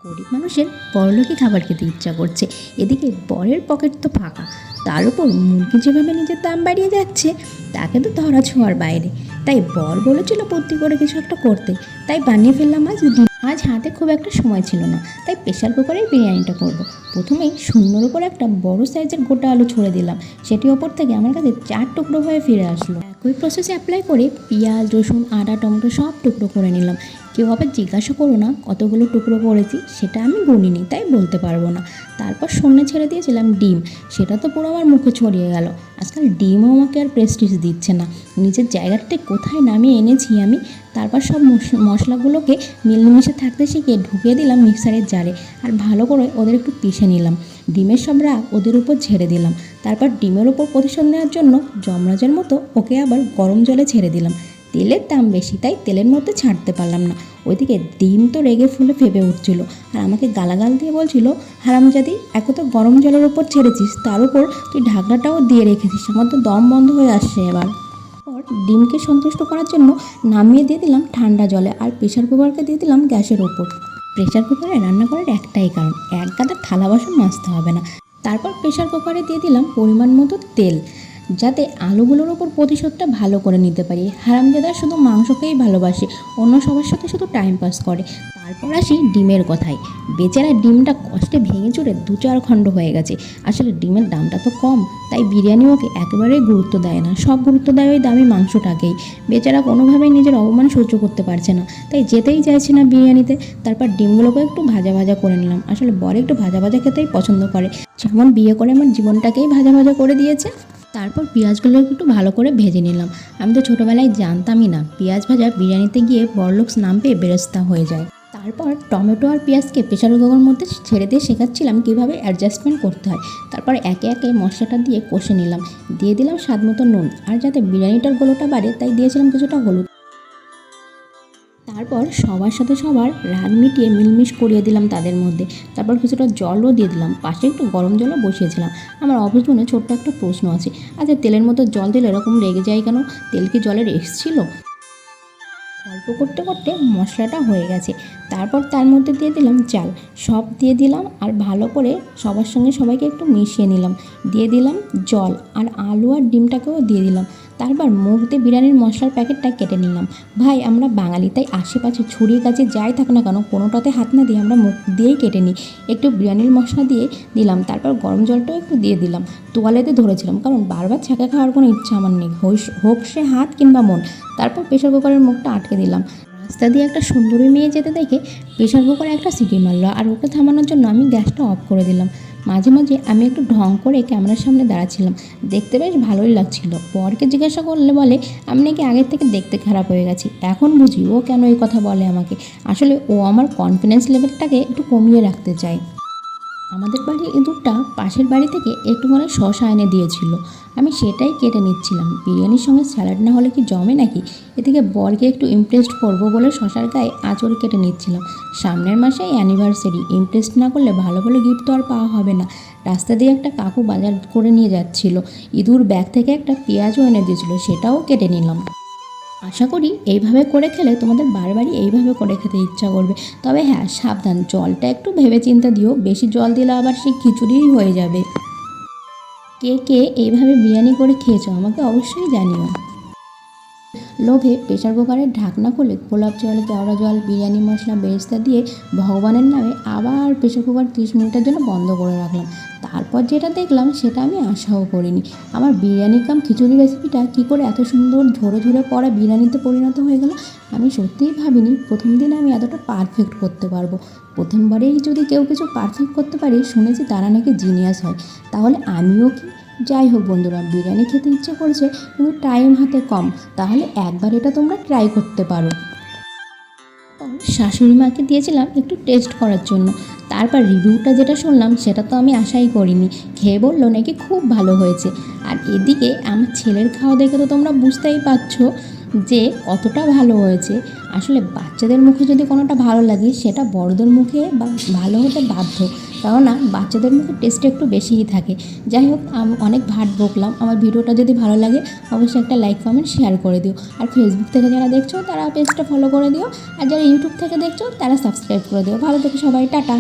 গরিব মানুষের বড়লোকি খাবার খেতে ইচ্ছা করছে, এদিকে বরের পকেট তো ফাঁকা, তার উপর মুরগি যেভাবে নিজের দাম বাড়িয়ে যাচ্ছে তাকে তো ধরা ছোঁয়ার বাইরে। তাই বর বলেছিল বুদ্ধি করে কিছু একটা করতে, তাই বানিয়ে ফেললাম আজ ডিম। আজ হাতে খুব একটা সময় ছিল না, তাই প্রেশার কুকারেই বিরিয়ানিটা করব। প্রথমেই শূন্যর উপর একটা বড় সাইজের গোটা আলু ছড়ে দিলাম, সেটি ওপর থেকে আমার কাছে 4 টুকরো হয়ে ফিরে আসলো। একই প্রসেসে অ্যাপ্লাই করে পেঁয়াজ, রসুন, আদা, টমেটো সব টুকরো করে নিলাম। কেউ আবার জিজ্ঞাসা করো না কতগুলো টুকরো করেছি, সেটা আমি গুনিনি তাই বলতে পারবো না। তারপর শূন্য ছেড়ে দিয়েছিলাম ডিম, সেটা তো পুরো আমার মুখে ছড়িয়ে গেল। আজকাল ডিমও আমাকে আর প্রেস্টিজ দিচ্ছে না, নিজের জায়গাটা কোথায় নামিয়ে এনেছি আমি। তারপর সব মশলাগুলোকে মিলেমিশে থাকতে শিখিয়ে ঢুকিয়ে দিলাম মিক্সারের জারে, আর ভালো করে ওদের একটু পিষে নিলাম। ডিমের সব রাগ ওদের উপর ঝেড়ে দিলাম। তারপর ডিমের উপর প্রতিশোধ নেওয়ার জন্য যমরাজের মতো ওকে আবার গরম জলে ছেড়ে দিলাম। তেলের দাম বেশি তাই তেলের মধ্যে ছাড়তে পারলাম না। ওইদিকে ডিম তো রেগে ফুলে ফেপে উঠছিল, আর আমাকে গালাগাল দিয়ে বলছিল, হারামজাদি, একে তো গরম জলের ওপর ছেড়েছিস, তার উপর তুই ঢাকনাটাও দিয়ে রেখেছিস, আমার তো দম বন্ধ হয়ে আসছে এবার। ডিমকে সন্তুষ্ট করার জন্য নামিয়ে দিয়ে দিলাম ঠান্ডা জলে, আর প্রেশার কুকারকে দিয়ে দিলাম গ্যাসের ওপর। প্রেশার কুকারে রান্না করার একটাই কারণ, এক গাদা থালা বাসন মাজতে হবে না। তারপর প্রেশার কুকারে দিয়ে দিলাম পরিমাণ মতো তেল, যাতে আলুগুলোর ওপর প্রতিশোধটা ভালো করে নিতে পারি। হারামজাদা শুধু মাংসকেই ভালোবাসে, অন্য সবার সাথে শুধু টাইম পাস করে। তারপর আসি ডিমের কথায়। বেচারা ডিমটা কষ্টে ভেঙে চুরে 2-4 খণ্ড হয়ে গেছে। আসলে ডিমের দামটা তো কম, তাই বিরিয়ানি ওকে একেবারেই গুরুত্ব দেয় না, সব গুরুত্ব দেয় ওই দামি মাংসটাকেই। বেচারা কোনোভাবেই নিজের অপমান সহ্য করতে পারছে না, তাই যেতেই চাইছে না বিরিয়ানিতে। তারপর ডিমগুলোকে একটু ভাজা ভাজা করে নিলাম। আসলে বর একটু ভাজা ভাজা খেতেই পছন্দ করে, যেমন বিয়ে করে আমার জীবনটাকেই ভাজা ভাজা করে দিয়েছে। তারপর পেঁয়াজগুলো একটু ভালো করে ভেজে নিলাম। আমি তো ছোটোবেলায় জানতামই না পেঁয়াজ ভাজা বিরিয়ানিতে গিয়ে বড়লোকস নাম পেয়ে বেরেস্তা হয়ে যায়। তারপর টমেটো আর পেঁয়াজকে প্রেশার কুকারের মধ্যে ছেড়ে দিয়ে শেখাচ্ছিলাম কীভাবে অ্যাডজাস্টমেন্ট করতে হয়। তারপর একে একে মশলাটা দিয়ে কষে নিলাম, দিয়ে দিলাম স্বাদ মতো নুন, আর যাতে বিরিয়ানিটার গোলোটা বাড়ে তাই দিয়েছিলাম কিছুটা হলুদ। তারপর সবার সাথে সবার রাগ মিটিয়ে মিলমিশ করিয়ে দিলাম তাদের মধ্যে। তারপর কিছুটা জলও দিয়ে দিলাম, পাশে একটু গরম জলও বসিয়েছিলাম। আমার অফিস মনে ছোট্ট একটা প্রশ্ন আছে, আচ্ছা তেলের মতো জল দিলে এরকম রেগে যায় কেন? তেল কি জলের এসেছিল? অল্প করতে করতে মশলাটা হয়ে গেছে। তারপর তার মধ্যে দিয়ে দিলাম চাল, সব দিয়ে দিলাম, আর ভালো করে সবার সঙ্গে সবাইকে একটু মিশিয়ে নিলাম। দিয়ে দিলাম জল, আর আলু আর ডিমটাকেও দিয়ে দিলাম। তারপর মুখ দিয়ে বিরিয়ানির মশলার প্যাকেটটা কেটে নিলাম। ভাই আমরা বাঙালি, তাই আশেপাশে ছুরির কাছে যাই থাক না কেন কোনোটাতে হাত না দিয়ে আমরা মুখ দিয়েই কেটে নিই। একটু বিরিয়ানির মশলা দিয়ে দিলাম, তারপর গরম জলটাও একটু দিয়ে দিলাম। তোয়ালেতে ধরেছিলাম, কারণ বারবার ছ্যাঁকা খাওয়ার কোনো ইচ্ছা আমার নেই, হোক সে হাত কিংবা মন। তারপর প্রেশার কুকারের মুখটা আটকে দিলাম। রাস্তা দিয়ে একটা সুন্দরী মেয়ে যেতে দেখে প্রেশার কুকারে একটা সিটি মারলো, আর ওকে থামানোর জন্য আমি গ্যাসটা অফ করে দিলাম। মাঝে মাঝে আমি একটু ঢং করে ক্যামেরার সামনে দাঁড়াচ্ছিলাম, দেখতে বেশ ভালোই লাগছিল। বরকে জিজ্ঞাসা করলে বলে আমি নাকি আগের থেকে দেখতে খারাপ হয়ে গেছি। এখন বুঝি ও কেন এই কথা বলে আমাকে। আসলে ও আমার কনফিডেন্স লেভেলটাকে একটু কমিয়ে রাখতে চায়। আমাদের বাড়ির ইঁদুরটা পাশের বাড়ি থেকে একটু করে শসা এনে দিয়েছিল, আমি সেটাই কেটে নিচ্ছিলাম। বিরিয়ানির সঙ্গে স্যালাড না হলে কি জমে নাকি? এদিকে বরকে একটু ইমপ্রেসড করবো বলে শসার গায়ে আঁচড় কেটে নিচ্ছিলাম। সামনের মাসে অ্যানিভার্সারি, ইমপ্রেসড না করলে ভালো ভালো গিফট তো আর পাওয়া হবে না। রাস্তা দিয়ে একটা কাকু বাজার করে নিয়ে যাচ্ছিল, ইঁদুর ব্যাগ থেকে একটা পেঁয়াজও এনে দিয়েছিল, সেটাও কেটে নিলাম। আশা করি এইভাবে করে খেলে তোমাদের বারবারই এইভাবে করে খেতে ইচ্ছা করবে। তবে হ্যাঁ, সাবধান, জলটা একটু ভেবে চিন্তে দিও, বেশি জল দিলে আবার সেই খিচুড়িই হয়ে যাবে। কে কে এইভাবে বিরিয়ানি করে খেয়েছো আমাকে অবশ্যই জানিও। লোভে প্রেশার কুকারের ঢাকনা খুলে গোলাপ জল, কেওড়া জল, বিরিয়ানি মশলা, বেরেস্তা দিয়ে ভগবানের নামে আবার প্রেশার কুকার 30 মিনিটের জন্য বন্ধ করে রাখলাম। তারপর যেটা দেখলাম সেটা আমি আশাও করিনি। আমার বিরিয়ানি কাম খিচুড়ি রেসিপিটা কী করে এত সুন্দর ঝরে ঝরে পড়া বিরিয়ানিতে পরিণত হয়ে গেল। আমি সত্যিই ভাবিনি প্রথম দিনে আমি এতটা পারফেক্ট করতে পারবো। প্রথমবারেই যদি কেউ কিছু পারফেক্ট করতে পারে, শুনেছি তারা নাকি জিনিয়াস হয়। তাহলে আমিও কি? যাই হোক বন্ধুরা, বিরিয়ানি খেতে ইচ্ছে করছে কিন্তু টাইম হাতে কম, তাহলে একবার এটা তোমরা ট্রাই করতে পারো। শাশুড়ি মাকে দিয়েছিলাম একটু টেস্ট করার জন্য। তারপর রিভিউটা যেটা শুনলাম সেটা তো আমি আশাই করিনি। খেয়ে বললো নাকি খুব ভালো হয়েছে। আর এদিকে আমার ছেলের খাওয়া দেখে তো তোমরা বুঝতেই পারছো যে কতটা ভালো হয়েছে। আসলে বাচ্চাদের মুখে যদি কোনোটা ভালো লাগে সেটা বড়দের মুখে ভালো হতে বাধ্য, কেননা বাচ্চাদের মুখে টেস্টটা একটু বেশিই থাকে। যাই হোক, অনেক ভাট বকলাম। আমার ভিডিওটা যদি ভালো লাগে অবশ্যই একটা লাইক কমেন্ট শেয়ার করে দিও। আর ফেসবুক থেকে যারা দেখছো তারা পেজটা ফলো করে দিও, আর যারা ইউটিউব থেকে দেখছো তারা সাবস্ক্রাইব করে দিও। ভালো থেকো সবাই, টাটা।